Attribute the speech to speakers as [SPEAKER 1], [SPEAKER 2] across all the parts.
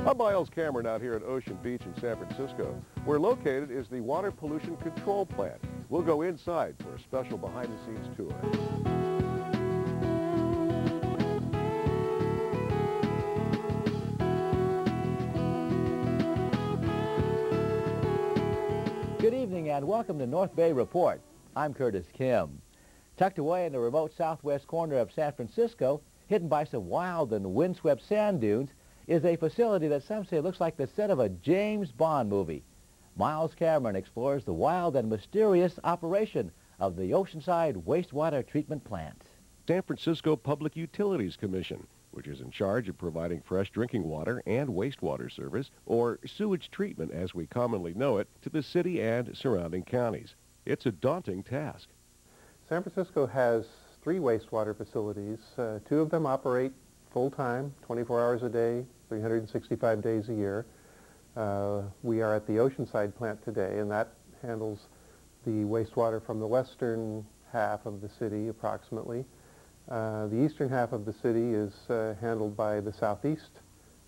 [SPEAKER 1] I'm Myles Cameron out here at Ocean Beach in San Francisco. Where located is the Water Pollution Control Plant. We'll go inside for a special behind-the-scenes tour.
[SPEAKER 2] Good evening and welcome to North Bay Report. I'm Curtis Kim. Tucked away in the remote southwest corner of San Francisco, hidden by some wild and windswept sand dunes, is a facility that some say looks like the set of a James Bond movie. Myles Cameron explores the wild and mysterious operation of the Oceanside Wastewater Treatment Plant.
[SPEAKER 1] San Francisco Public Utilities Commission, which is in charge of providing fresh drinking water and wastewater service, or sewage treatment as we commonly know it, to the city and surrounding counties. It's a daunting task.
[SPEAKER 3] San Francisco has 3 wastewater facilities. 2 of them operate full-time, 24 hours a day, 365 days a year. We are at the Oceanside plant today, and that handles the wastewater from the western half of the city, approximately. The eastern half of the city is handled by the Southeast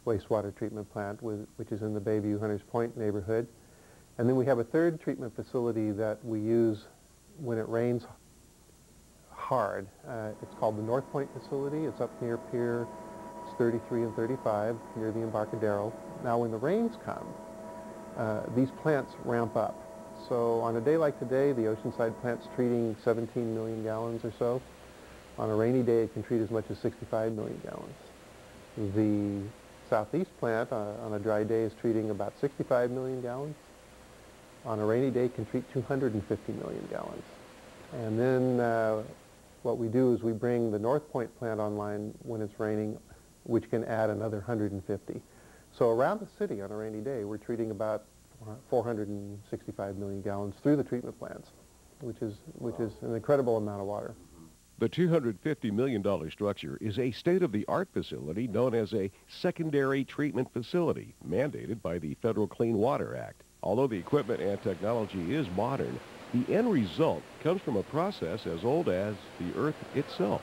[SPEAKER 3] wastewater treatment plant, which is in the Bayview Hunters Point neighborhood. And then we have a third treatment facility that we use when it rains hard. It's called the North Point facility. It's up near Pier 33 and 35, near the Embarcadero. Now when the rains come, these plants ramp up. So on a day like today, the Oceanside plant's treating 17 million gallons or so. On a rainy day, it can treat as much as 65 million gallons. The Southeast plant, on a dry day, is treating about 65 million gallons. On a rainy day, it can treat 250 million gallons. And then what we do is we bring the North Point plant online when it's raining, which can add another 150. So around the city on a rainy day, we're treating about 465 million gallons through the treatment plants, which is an incredible amount of water.
[SPEAKER 1] The $250 million structure is a state-of-the-art facility known as a secondary treatment facility, mandated by the Federal Clean Water Act. Although the equipment and technology is modern, the end result comes from a process as old as the Earth itself.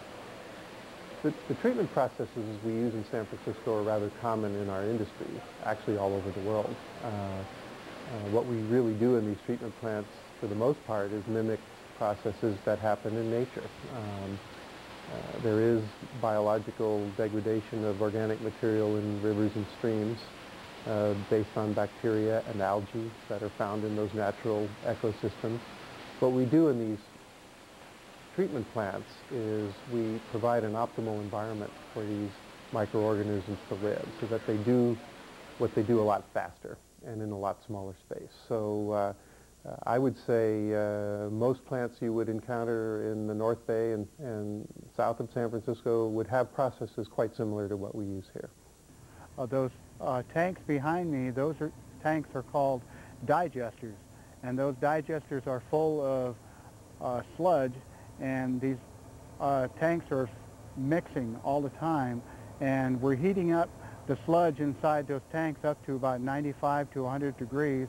[SPEAKER 3] The treatment processes we use in San Francisco are rather common in our industry, actually all over the world. What we really do in these treatment plants, for the most part, is mimic processes that happen in nature. There is biological degradation of organic material in rivers and streams based on bacteria and algae that are found in those natural ecosystems. What we do in these treatment plants is we provide an optimal environment for these microorganisms to live so that they do what they do a lot faster and in a lot smaller space. So I would say most plants you would encounter in the North Bay and south of San Francisco would have processes quite similar to what we use here.
[SPEAKER 4] Those tanks behind me, tanks are called digesters, and those digesters are full of sludge, and these tanks are mixing all the time, and we're heating up the sludge inside those tanks up to about 95 to 100 degrees,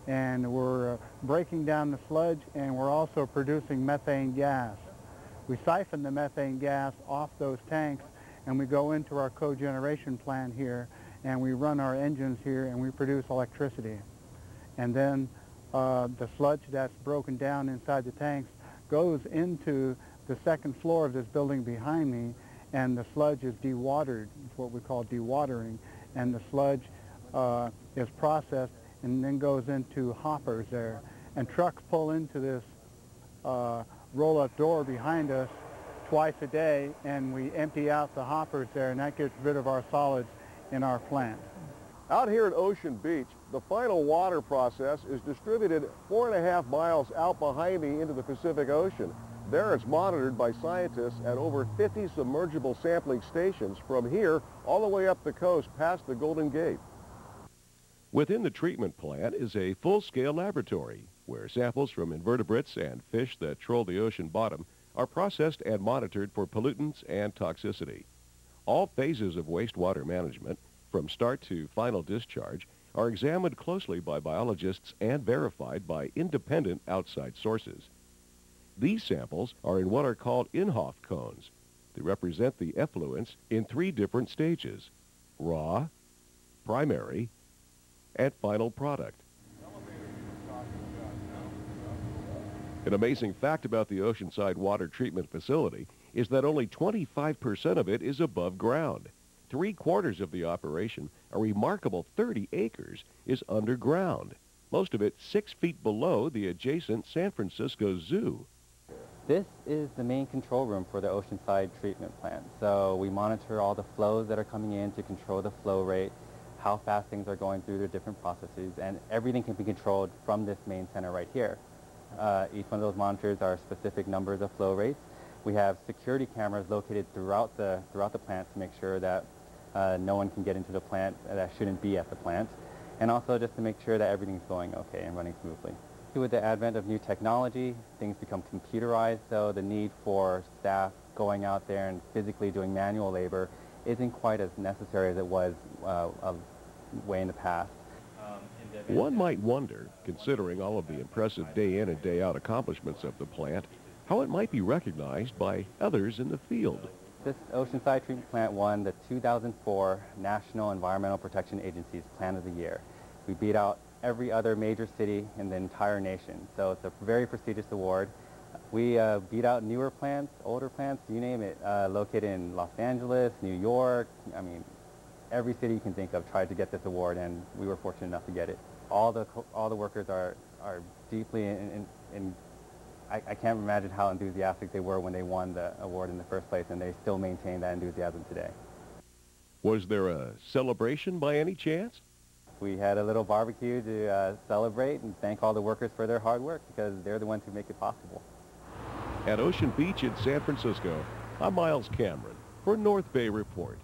[SPEAKER 4] and we're breaking down the sludge, and we're also producing methane gas. We siphon the methane gas off those tanks, and we go into our cogeneration plant here, and we run our engines here, and we produce electricity. And then the sludge that's broken down inside the tanks goes into the second floor of this building behind me, and the sludge is dewatered. It's what we call dewatering, and the sludge is processed and then goes into hoppers there. And trucks pull into this roll-up door behind us twice a day, and we empty out the hoppers there, and that gets rid of our solids in our plant.
[SPEAKER 1] Out here at Ocean Beach, the final water process is distributed 4.5 miles out behind me into the Pacific Ocean. There it's monitored by scientists at over 50 submergible sampling stations from here all the way up the coast past the Golden Gate. Within the treatment plant is a full-scale laboratory where samples from invertebrates and fish that troll the ocean bottom are processed and monitored for pollutants and toxicity. All phases of wastewater management, from start to final discharge, are examined closely by biologists and verified by independent outside sources. These samples are in what are called Inhofe cones. They represent the effluents in 3 different stages: raw, primary, and final product. An amazing fact about the Oceanside Water Treatment Facility is that only 25% of it is above ground. 3/4 of the operation, a remarkable 30 acres, is underground. Most of it 6 feet below the adjacent San Francisco Zoo.
[SPEAKER 5] This is the main control room for the Oceanside treatment plant. So we monitor all the flows that are coming in to control the flow rate, how fast things are going through the different processes, and everything can be controlled from this main center right here. Each one of those monitors are specific numbers of flow rates. We have security cameras located throughout the plant to make sure that no one can get into the plant that shouldn't be at the plant, and also just to make sure that everything's going okay and running smoothly. With the advent of new technology, things become computerized, so the need for staff going out there and physically doing manual labor isn't quite as necessary as it was way in the past.
[SPEAKER 1] One might wonder, considering all of the impressive day in and day out accomplishments of the plant, how it might be recognized by others in the field.
[SPEAKER 5] This Oceanside Treatment Plant won the 2004 National Environmental Protection Agency's Plant of the Year. We beat out every other major city in the entire nation, so it's a very prestigious award. We beat out newer plants, older plants, you name it, located in Los Angeles, New York. I mean, every city you can think of tried to get this award, and we were fortunate enough to get it. All the workers are deeply I can't imagine how enthusiastic they were when they won the award in the first place, and they still maintain that enthusiasm today.
[SPEAKER 1] Was there a celebration by any chance?
[SPEAKER 5] We had a little barbecue to celebrate and thank all the workers for their hard work, because they're the ones who make it possible.
[SPEAKER 1] At Ocean Beach in San Francisco, I'm Myles Cameron for North Bay Report.